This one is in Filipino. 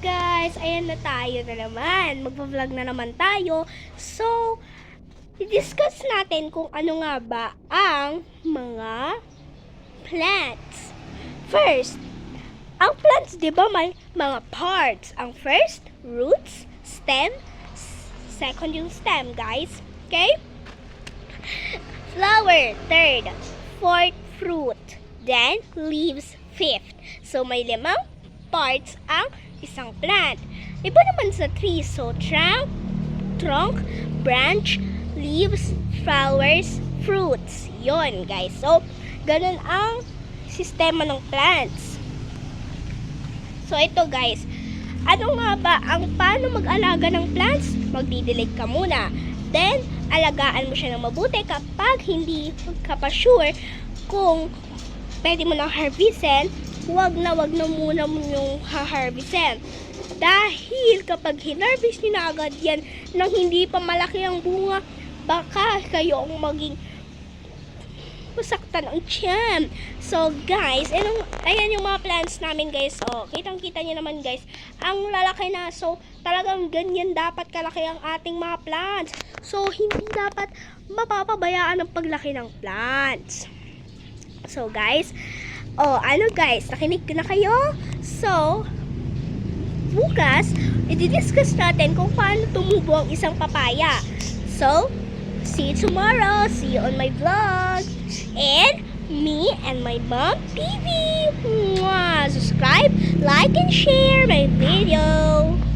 guys! Ayan na tayo na naman. Magpa-vlog na naman tayo. So, i-discuss natin kung ano nga ba ang mga plants. First, ang plants, di ba, may mga parts. Ang first, roots, stem, second yung stem, guys. Okay? Flower, third. Fourth, fruit. Then, leaves, fifth. So, may limang parts ang isang plant. Iba naman sa tree. So, trunk, branch, leaves, flowers, fruits. Yon, guys. So, ganun ang sistema ng plants. So, ito, guys. Ano nga ba ang paano mag-alaga ng plants? Magdidilig ka muna. Then, alagaan mo siya ng mabuti kapag hindi ka pa sure kung pwede mo nang harvestin, wag na muna mo yung ha-harvestin. Dahil kapag hinarvest nyo na agad yan nang hindi pa malaki ang bunga, baka kayo ang maging masaktan ang tiyan. So guys, ayan yung mga plants namin guys. So, kitang-kita nyo naman guys, ang lalaki na. So, talagang ganyan dapat kalaki ang ating mga plants. So, hindi dapat mapapabayaan ang paglaki ng plants. So guys, ano guys, nakinig na kayo? So, bukas, i-discuss natin kung paano tumubo ang isang papaya. So, see you tomorrow. See you on my vlog. And me and my mom, TV. Mwah! Subscribe, like, and share my video.